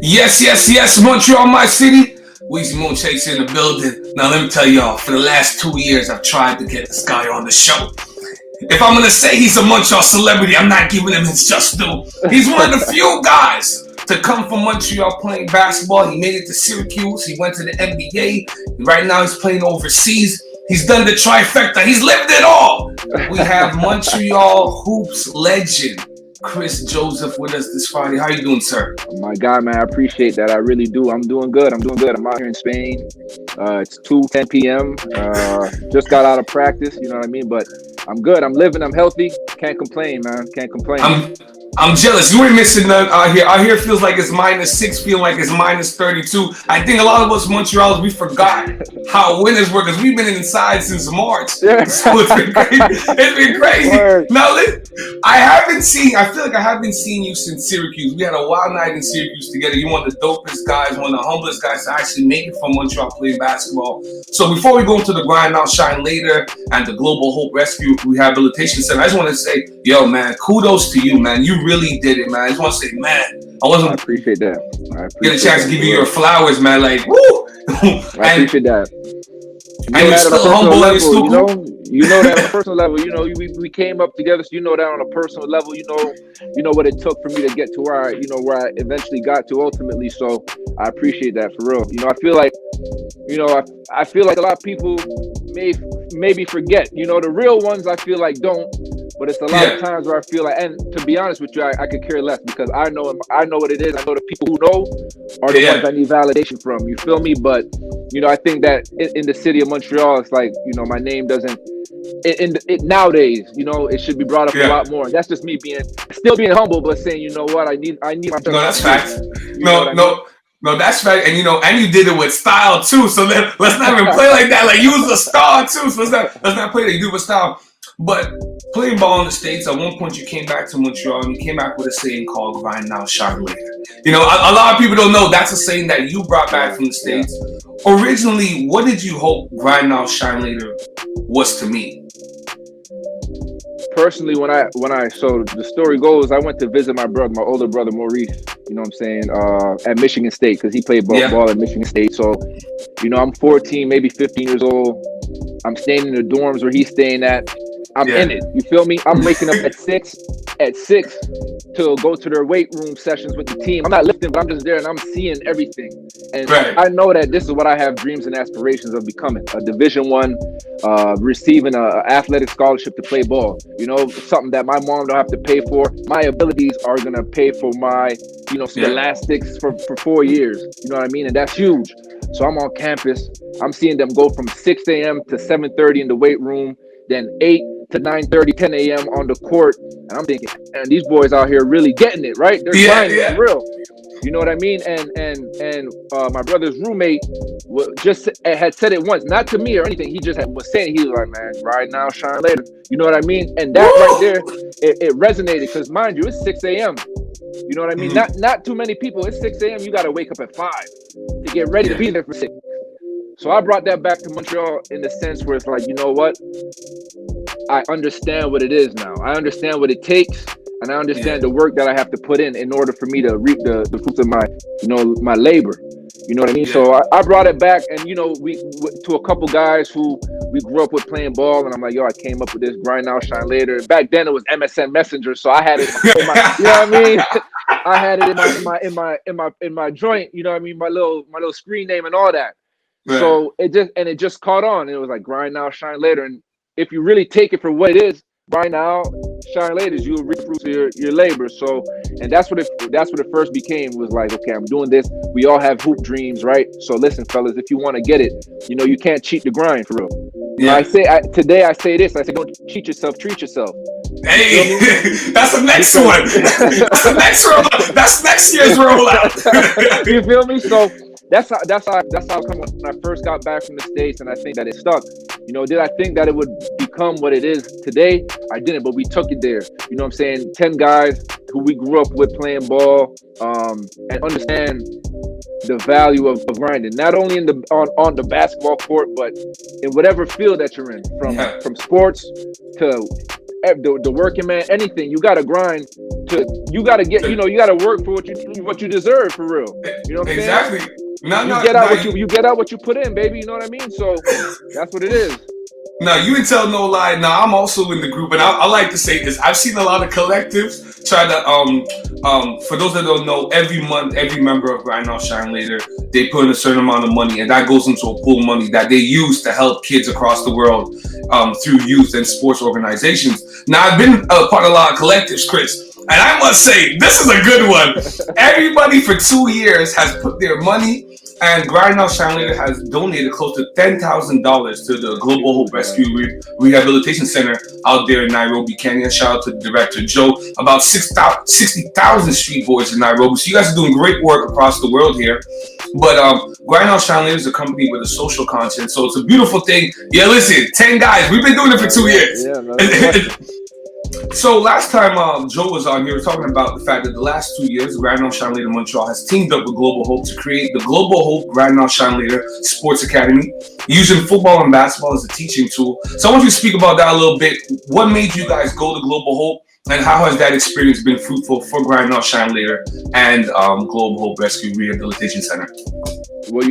Yes, yes, yes, Montreal, my city. Weezy Moon Chase in the building. Now let me tell y'all, for the last 2 years, I've tried to get this guy on the show. If I'm gonna say he's a Montreal celebrity, I'm not giving him his just due. He's one of the few guys to come from Montreal playing basketball. He made it to Syracuse. He went to the NBA. Right now he's playing overseas. He's done the trifecta. He's lived it all. We have Montreal hoops legend Kris Joseph with us this Friday. How you doing, sir? My God, man, I appreciate that. I really do. I'm doing good. I'm doing good. I'm out here in Spain. It's 2:10 p.m. Just got out of practice, you know what I mean? But I'm good. I'm living. I'm healthy. Can't complain, man. Can't complain. I'm jealous. You ain't missing none out here. Out here feels like it's -6, feeling like it's -32. I think a lot of us Montrealers, we forgot how winters work because we've been inside since March. Yeah. So it's been crazy. It's been crazy. Word. Now, I feel like I haven't seen you since Syracuse. We had a wild night in Syracuse together. You're one of the dopest guys, one of the humblest guys to actually make it from Montreal playing basketball. So before we go into the Grind Now Shine Later and the Global Hope Rescue Rehabilitation Center, I just want to say, yo, man, kudos to you, man. You really did it, man. I just want to say, man, I appreciate that. Get a chance to give you your flowers, man. Like, woo! I appreciate that. And you're still humble and you're still cool. You know that on a personal level. You know, we came up together, so you know that on a personal level. You know what it took for me to get to where I eventually got to ultimately. So I appreciate that for real. You know, I feel like, I feel like a lot of people maybe forget. You know, the real ones I feel like don't. But it's a lot of times where I feel like, and to be honest with you, I could care less because I know what it is. I know the people who know are the ones I need validation from. You feel me? But I think that in the city of Montreal, it's like my name doesn't. Nowadays, it should be brought up a lot more. That's just me still being humble, but saying, you know what, I need my. No, that's facts. No, that's right. And and you did it with style too. So let's not even play like that. Like you was a star too. So let's not play that. You do it with style. But playing ball in the States, at one point you came back to Montreal and you came back with a saying called "Grind Now, Shine Later." A lot of people don't know that's a saying that you brought back from the States. Originally, what did you hope "Grind Now, Shine Later" was to me? Personally, when I so the story goes, I went to visit my older brother Maurice. You know what I'm saying? At Michigan State, because he played ball at Michigan State. So, I'm 14, maybe 15 years old. I'm staying in the dorms where he's staying at. I'm in it. You feel me? I'm waking up at six to go to their weight room sessions with the team. I'm not lifting, but I'm just there and I'm seeing everything. And I know that this is what I have dreams and aspirations of becoming: a Division I, receiving a athletic scholarship to play ball. Something that my mom don't have to pay for. My abilities are gonna pay for my, scholastics for 4 years. You know what I mean? And that's huge. So I'm on campus. I'm seeing them go from 6 a.m. to 7:30 in the weight room, then 8 to 9:30, 10 a.m. on the court. And I'm thinking, man, these boys out here really getting it, right? They're trying for real. You know what I mean? And my brother's roommate just had said it once, not to me or anything. He just was saying, he was like, man, right now, shine later. You know what I mean? And that right there, it resonated because, mind you, it's 6 a.m. You know what I mean? Not too many people. It's 6 a.m. You got to wake up at 5 to get ready to be there for 6. So I brought that back to Montreal in the sense where it's like, you know what? I understand what it is now. I understand what it takes, and I understand the work that I have to put in order for me to reap the fruits of my labor. You know what I mean? So I brought it back, and we to a couple guys who we grew up with playing ball, and I'm like, yo, I came up with this Grind Now, Shine Later. Back then it was MSN Messenger, so I had it in my you know what I mean? I had it in my joint. You know what I mean? My little screen name and all that. Right. So it just caught on. It was like Grind Now, Shine Later, and if you really take it for what it is, right now, shine later, you'll reap fruits of your labor. So, and that's what it first became, was like, okay, I'm doing this. We all have hoop dreams, right? So listen, fellas, if you want to get it, you can't cheat the grind, for real. Yeah. Today I say this, I say, don't cheat yourself, treat yourself. Hey, that's the next one. That's the next rollout. That's next year's rollout. You feel me? So that's how come when I first got back from the States, and I think that it stuck. Did I think that it would become what it is today? I didn't, but we took it there. You know what I'm saying? 10 guys who we grew up with playing ball, and understand the value of grinding, not only on the basketball court, but in whatever field that you're in, from sports to the working man, anything. You got to grind you gotta get, you gotta work for what you deserve for real. You know what I'm saying? Exactly. No, You get out what you put in, baby. You know what I mean? So that's what it is. No, you didn't tell no lie. Now I'm also in the group, and I like to say this. I've seen a lot of collectives try to for those that don't know, every month, every member of Grind Now Shine Later, they put in a certain amount of money, and that goes into a pool of money that they use to help kids across the world through youth and sports organizations. Now I've been a part of a lot of collectives, Kris, and I must say this is a good one. Everybody for 2 years has put their money. And Grind Now Shine Later has donated close to $10,000 to the Global Hope Rescue Rehabilitation Center out there in Nairobi, Kenya. Shout out to the director, Joe. About 60,000 street boys in Nairobi. So you guys are doing great work across the world here. But Grind Now Shine Later is a company with a social content. So it's a beautiful thing. Yeah, listen, 10 guys. We've been doing it for 2 years. Yeah, So last time Joe was on, he was talking about the fact that the last 2 years, Grind Now Shine Later Montreal has teamed up with Global Hope to create the Global Hope Grind Now Shine Later Sports Academy, using football and basketball as a teaching tool. So I want you to speak about that a little bit. What made you guys go to Global Hope, and how has that experience been fruitful for Grind Now Shine Later and Global Hope Rescue Rehabilitation Center? Well,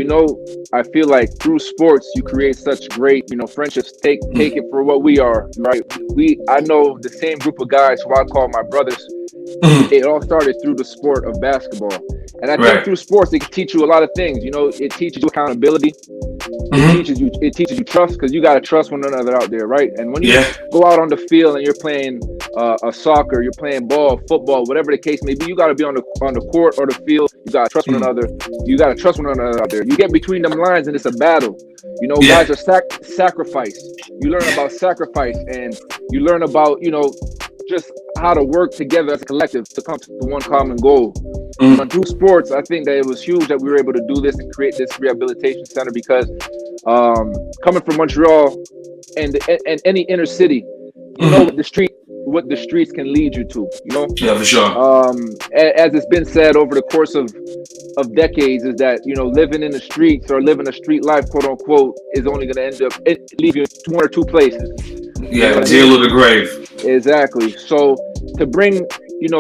I feel like through sports you create such great, friendships. Take it for what we are, right? I know the same group of guys who I call my brothers. It all started through the sport of basketball, and I think through sports it can teach you a lot of things. It teaches you accountability. It teaches you trust, because you gotta trust one another out there, right? And when you go out on the field and you're playing a soccer, you're playing ball, football, whatever the case may be, you gotta be on the court or the field. You gotta trust one another. You gotta trust one another out there. You get between them lines and it's a battle. Guys are sacrifice. You learn about sacrifice, and you learn about just how to work together as a collective to come to one common goal. But through sports, I think that it was huge that we were able to do this and create this rehabilitation center, because coming from Montreal and any inner city, what the streets can lead you to, Yeah, for sure. As it's been said over the course of decades, is that living in the streets or living a street life, quote unquote, is only going to end up leave you in one or two places. Yeah, jail or the grave. Exactly. So to bring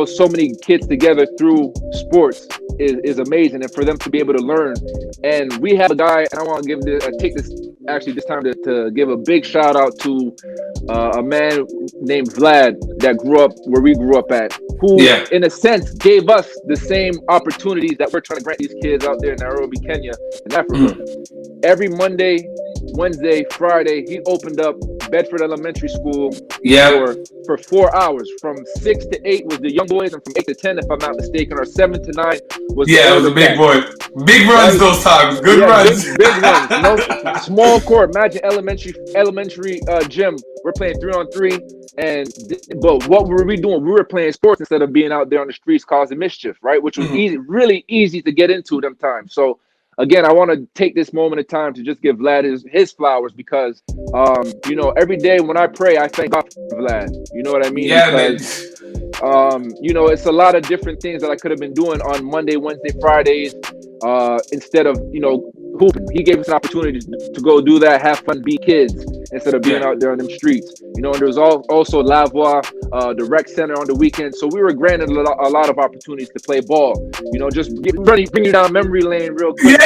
so many kids together through sports is amazing, and for them to be able to learn. And we have a guy, and I want to take this time to give a big shout out to a man named Vlad that grew up where we grew up at, who in a sense gave us the same opportunities that we're trying to grant these kids out there in Nairobi, Kenya, and Africa. Every Monday, Wednesday, Friday, he opened up Bedford Elementary School for 4 hours. From 6 to 8 was the young boys, and from 8 to 10, if I'm not mistaken, or 7 to 9 was it was a big boy. Big runs those times. Good runs. Big runs. Small court. Imagine elementary gym. We're playing 3-on-3, but what were we doing? We were playing sports instead of being out there on the streets causing mischief, right? Which was really easy to get into them times. So again, I want to take this moment of time to just give Vlad his flowers, because, every day when I pray, I thank God for Vlad. You know what I mean? Yeah, because, it's a lot of different things that I could have been doing on Monday, Wednesday, Fridays, instead of, hooping. He gave us an opportunity to go do that, have fun, be kids, instead of being out there on them streets. And there was also Lavoie, the rec center on the weekend. So we were granted a lot of opportunities to play ball. Just bring you down memory lane real quick.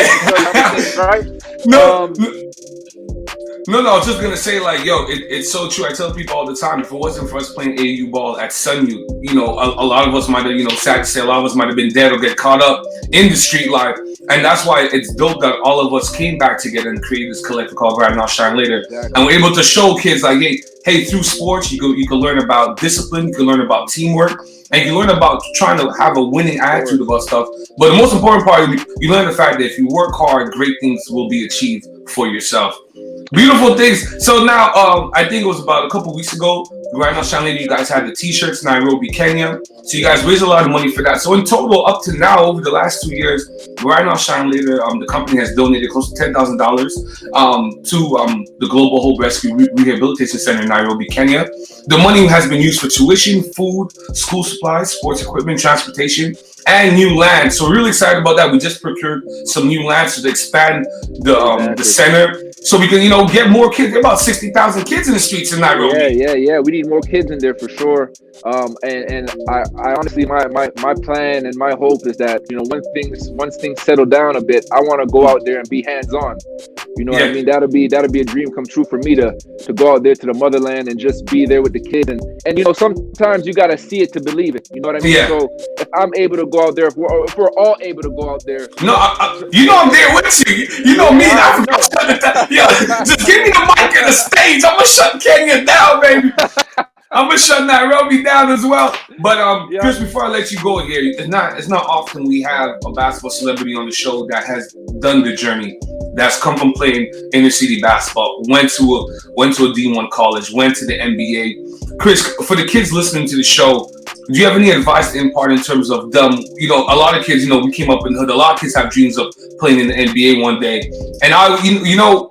Right? No, I was just gonna say, it's so true. I tell people all the time, if it wasn't for us playing AU ball at Sunny, a lot of us might have, sad to say, a lot of us might have been dead or get caught up in the street life. And that's why it's dope that all of us came back together and created this collective called Grind Now Shine Later. Exactly. And we're able to show kids hey, through sports, you can learn about discipline, you can learn about teamwork, and you learn about trying to have a winning attitude about stuff. But the most important part, you learn the fact that if you work hard, great things will be achieved for yourself. Beautiful things. So now, I think it was about a couple weeks ago, Grind Now Shine Later, you guys had the t-shirts, Nairobi, Kenya. So you guys raised a lot of money for that. So in total, up to now, over the last 2 years, Grind Now Shine Later, the company has donated close to $10,000 to the Global Hope Rescue Rehabilitation Center in Nairobi, Kenya. The money has been used for tuition, food, school supplies, sports equipment, transportation, and new land. So we're really excited about that. We just procured some new land to expand the center, so we can get more kids. There are about 60,000 kids in the streets in Nairobi. Yeah. We need more kids in there for sure. And I honestly, my plan and my hope is that once things settle down a bit, I want to go out there and be hands on. You know what I mean? That'll be a dream come true for me to go out there to the motherland and just be there with the kids. And sometimes you gotta see it to believe it. You know what I mean? Yeah. So if I'm able to go out there, if we're all able to go out there. No, I'm there with you. You know me. I just give me the mic and the stage. I'm gonna shut Kenya down, baby. I'm gonna shut Nairobi down as well. But Kris, before I let you go here, it's not often we have a basketball celebrity on the show that has done the journey, that's come from playing inner city basketball, went to a D1 college, went to the NBA. Kris, for the kids listening to the show, do you have any advice to impart in terms of them? A lot of kids, we came up in the hood. A lot of kids have dreams of playing in the NBA one day. And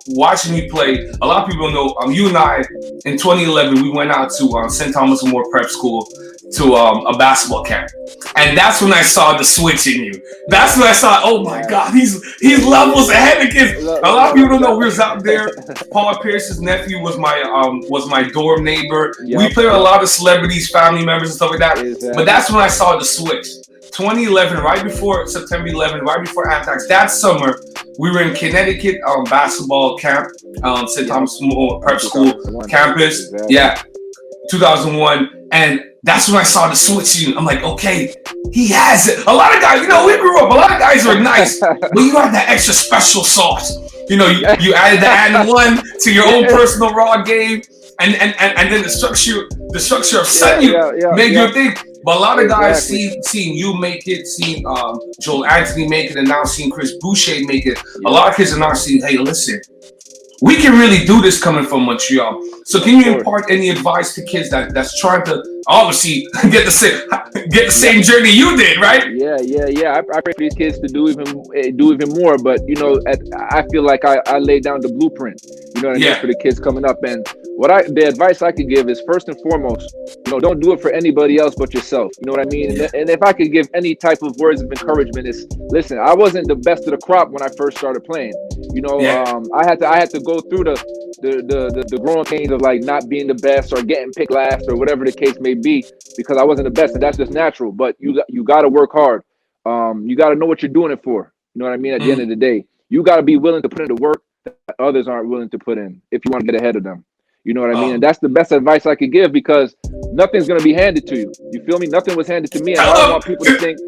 watching you play, a lot of people know, you and I, in 2011, we went out to St. Thomas More Prep School to a basketball camp. And that's when I saw the switch in you. That's when I saw, oh my God, he's levels ahead of kids. A lot of people don't know we was out there. Paul Pierce's nephew was my dorm neighbor. Yep. We played with a lot of celebrities, family members and stuff like that. Exactly. But that's when I saw the switch. 2011, right before September 11, right before Anthrax, that summer, we were in Connecticut basketball camp, St. Thomas More Prep School campus. Exactly. Yeah, 2001. And that's when I saw the switch in. I'm like, okay, he has it. A lot of guys, we grew up, a lot of guys are nice, but you got that extra special sauce. You added the and one to your own personal raw game, and then the structure of Sunny made you think. But a lot of guys seeing you make it, seeing Joel Anthony make it, and now seeing Chris Boucher make it. A lot of kids are now seeing, hey, listen, we can really do this coming from Montreal. So can you impart any advice to kids that's trying to obviously get the same journey you did, right? Yeah. I pray for these kids to do even more. But I feel like I laid down the blueprint. You know what I mean, for the kids coming up. And the advice I could give is, first and foremost, don't do it for anybody else but yourself. You know what I mean? Yeah. And if I could give any type of words of encouragement, is listen. I wasn't the best of the crop when I first started playing. I had to go through the growing pains of like not being the best or getting picked last or whatever the case may be, because I wasn't the best, and that's just natural. But you got to work hard. You got to know what you're doing it for. You know what I mean? At the end of the day, you got to be willing to put in the work that others aren't willing to put in if you want to get ahead of them. You know what I mean? And that's the best advice I could give, because nothing's going to be handed to you. You feel me? Nothing was handed to me. And I don't want people to think,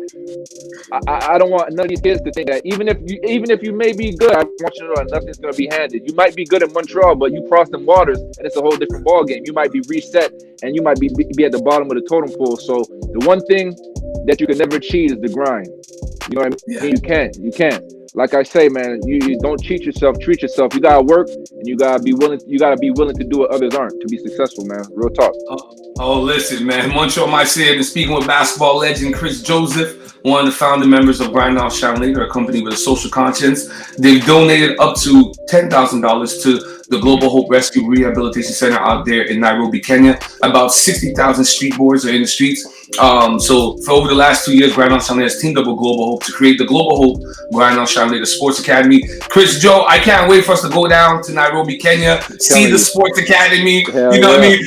I don't want none of these kids to think that even if you may be good, I want you to know that nothing's going to be handed. You might be good in Montreal, but you cross them waters and it's a whole different ball game. You might be reset and you might be at the bottom of the totem pole. So the one thing that you can never cheat is the grind. You know what I mean? Yeah. You can't. Like I say, man, you don't cheat yourself, treat yourself. You gotta work, and you gotta be willing to do what others aren't to be successful, man. Real talk. Listen, man. Montreal Might City, I've been speaking with basketball legend Kris Joseph, one of the founding members of Grindhouse Shine, a company with a social conscience. They've donated up to $10,000 to the Global Hope Rescue Rehabilitation Center out there in Nairobi, Kenya. About 60,000 street boys are in the streets. So for over the last 2 years, Grindhouse Shine has teamed up with Global Hope to create the Global Hope Grindhouse Shine the Sports Academy. Kris, Joe, I can't wait for us to go down to Nairobi, Kenya, see the Sports Academy. What I mean?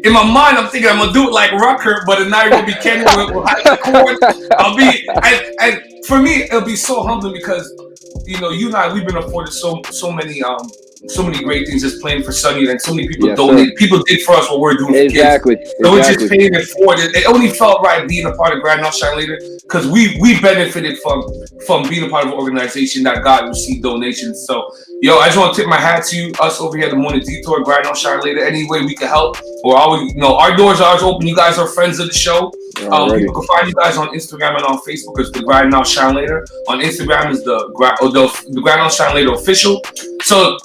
In my mind, I'm thinking I'm gonna do it like Rucker, but in Nairobi, Kenya, we'll have the court. And for me, it'll be so humbling because you and I, we've been afforded so many great things just playing for Sunny, and so many people donate. Sir. People did for us what we're doing for kids. So we're just paying it forward. It only felt right being a part of Grindhouse Shine later, because we benefited from being a part of an organization that God received donations. So I just want to tip my hat to you, us over here at the Morning Detour, Grindhouse Shine later. Any way we can help, or always, our doors are always open. You guys are friends of the show. People can find you guys on Instagram and on Facebook as the Grindhouse Shine later. On Instagram is the Grindhouse Shine later official. So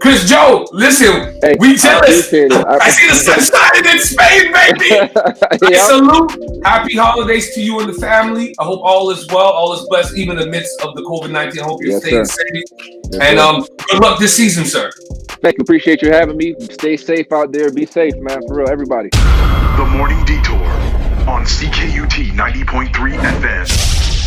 Kris Joe, listen, we jealous. I see the sun shining in Spain, baby. I salute. Happy holidays to you and the family. I hope all is well, all is blessed, even in the midst of the COVID-19. I hope you're staying safe. Good luck this season, sir. Thank you. Appreciate you having me. Stay safe out there. Be safe, man. For real, everybody. The Morning Detour on CKUT 90.3 FM.